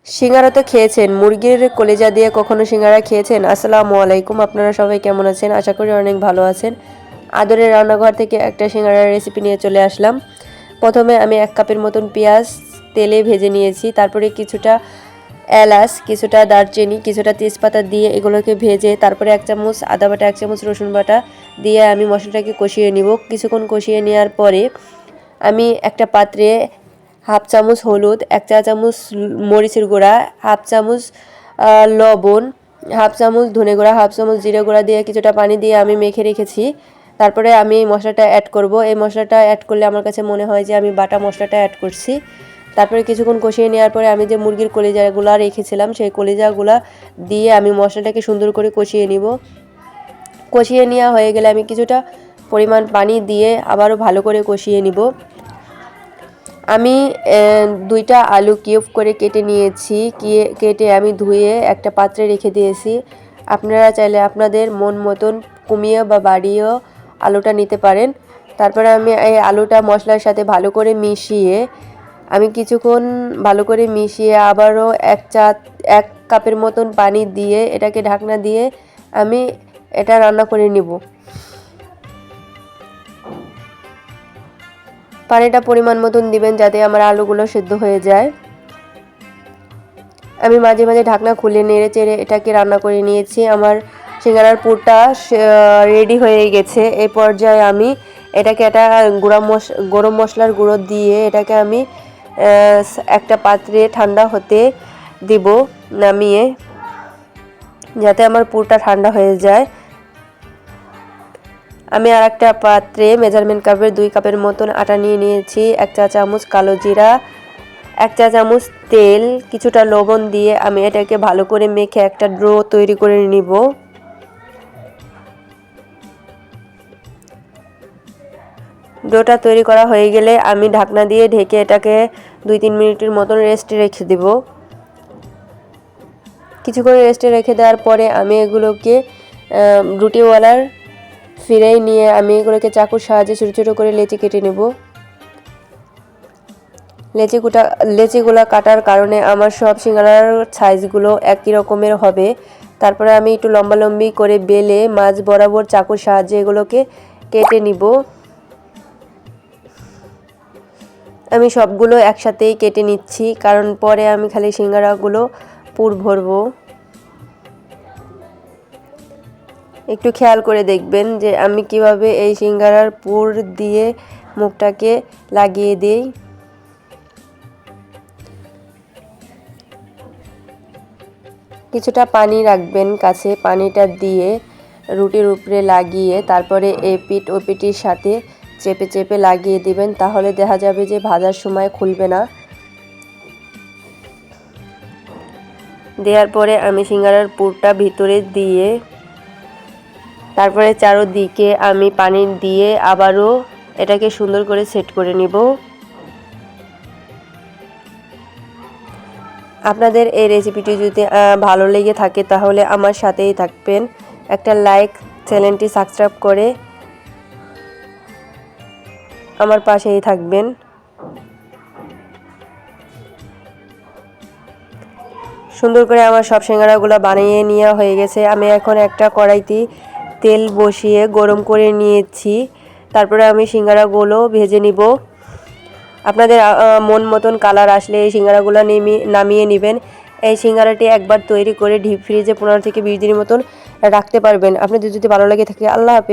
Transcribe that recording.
সিঙ্গারা তো খেয়েছেন, মুরগির কলিজা দিয়ে কখনো সিঙ্গারা খেয়েছেন? আসসালামু আলাইকুম, আপনারা সবাই কেমন আছেন? আশা করি অনেক ভালো আছেন। আদরের রান্নাঘর থেকে একটা সিঙ্গারার রেসিপি নিয়ে চলে আসলাম। প্রথমে আমি 1 কাপের মতন পেঁয়াজ তেলে ভেজে নিয়েছি, তারপরে কিছুটা এলাচ, কিছুটা দারচিনি, কিছুটা তেজপাতা দিয়ে এগুলোকে ভেজে তারপরে 1 চামচ আদা বাটা, 1 চামচ রসুন বাটা দিয়ে আমি মশলাটাকে কষিয়ে নিব। কিছুক্ষণ কষিয়ে নেওয়ার পরে আমি একটা পাত্রে 1/2 চামচ হলুদ, 1 চা চামচ মরিচের গুঁড়া, 1/2 চামচ লবণ, 1/2 চামচ ধনে গুঁড়া, 1/2 চামচ জিরে গুঁড়া দিয়ে কিছুটা পানি দিয়ে আমি মেখে রেখেছি। তারপরে আমি এই মশলাটা অ্যাড করব। এই মশলাটা অ্যাড করলে আমার কাছে মনে হয় যে আমি বাটা মশলাটা অ্যাড করছি। তারপরে কিছুক্ষণ কষিয়ে নেওয়ার পরে আমি যে মুরগির কলিজাগুলো রেখেছিলাম সেই কলিজাগুলো দিয়ে আমি মশলাটাকে সুন্দর করে কষিয়ে নিব। কষিয়ে নেওয়া হয়ে গেলে আমি কিছুটা পরিমাণ পানি দিয়ে আবারও ভালো করে কষিয়ে নিব। আমি 2টা আলু কিউব করে কেটে নিয়েছি, কেটে আমি ধুয়ে একটা পাত্রে রেখে দিয়েছি। আপনারা চাইলে আপনাদের মন মতন কমিয়ে বা বাড়িয়েও আলুটা নিতে পারেন। তারপরে আমি এই আলুটা মশলার সাথে ভালো করে মিশিয়ে আমি কিছুক্ষণ ভালো করে মিশিয়ে আবারও 1 কাপের মতন পানি দিয়ে এটাকে ঢাকনা দিয়ে আমি এটা রান্না করে নিব। পানিটা পরিমাণ মতন দিবেন যাতে আমার আলুগুলো সেদ্ধ হয়ে যায়। আমি মাঝে মাঝে ঢাকনা খুলে নেড়ে চেড়ে এটাকে রান্না করে নিয়েছি। আমার সিঙ্গারার পুরটা রেডি হয়ে গেছে। এই পর্যায়ে আমি এটাকে একটা গরম মশলার গুঁড়ো দিয়ে এটাকে আমি একটা পাত্রে ঠান্ডা হতে দিব নামিয়ে, যাতে আমার পুরটা ঠান্ডা হয়ে যায়। আমি আর একটা পাত্রে মেজারমেন্ট কাপের 2 কাপের মতন আটা নিয়ে নিয়েছি, 1 চা চামচ কালো জিরা, 1 চা চামচ তেল, কিছুটা লবণ দিয়ে আমি এটাকে ভালো করে মেখে একটা ডো তৈরি করে নিব। ডোটা তৈরি করা হয়ে গেলে আমি ঢাকনা দিয়ে ঢেকে এটাকে 2-3 মিনিটের মতন রেস্টে রেখে দেব। কিছুক্ষণ রেস্টে রেখে দেওয়ার পরে আমি এগুলোকে রুটিওয়ালার ফিরাই নিয়ে আমি এগুলোকে চাকুর সাহায্যে ছোটো ছোটো করে লেচি কেটে নেব। লেচিগুলো কাটার কারণে আমার সব সিঙ্গারার সাইজগুলো একই রকমের হবে। তারপরে আমি একটু লম্বালম্বি করে বেলে মাঝ বরাবর চাকুর সাহায্যে এগুলোকে কেটে নিব। আমি সবগুলো একসাথেই কেটে নিচ্ছি, কারণ পরে আমি খালি সিঙ্গারাগুলো পুর ভরবো। একটু খেয়াল করে দেখবেন যে আমি কিভাবে এই সিঙ্গারার পুর দিয়ে মুখটাকে লাগিয়ে দিই। কিছুটা পানি রাখবেন কাছে, পানিটা দিয়ে রুটির উপরে লাগিয়ে তারপরে এই পিঠ ও পিঠের সাথে চেপে চেপে লাগিয়ে দিবেন, তাহলে দেখা যাবে যে ভাজার সময় খুলবে না। দেওয়ার পরে আমি সিঙ্গারার পুরটা ভিতরে দিয়ে তারপরে চারদিকে আমি পানি দিয়ে আবারও এটাকে সুন্দর করে সেট করে নিব। আপনাদের এই রেসিপিটি যদি ভালো লেগে থাকে তাহলে আমার সাথেই থাকবেন। একটা লাইক, চ্যানেলটি সাবস্ক্রাইব করে আমার পাশেই থাকবেন। সুন্দর করে আমার সব সিঙ্গারাগুলো বানিয়ে নেওয়া হয়ে গেছে। আমি এখন একটা কড়াইতে তেল বসিয়ে গরম করে নিয়েছি। তারপরে আমি সিঙ্গারাগুলো ভেজে নিব। আপনাদের মন মতন কালার আসলে এই সিঙ্গারাগুলো নামিয়ে নেবেন। এই সিঙ্গারাটি একবার তৈরি করে ডিপ ফ্রিজে 15 থেকে 20 দিনের মতন রাখতে পারবেন। আপনাদের যদি ভালো লাগে থাকে, আল্লাহ হাফেজ।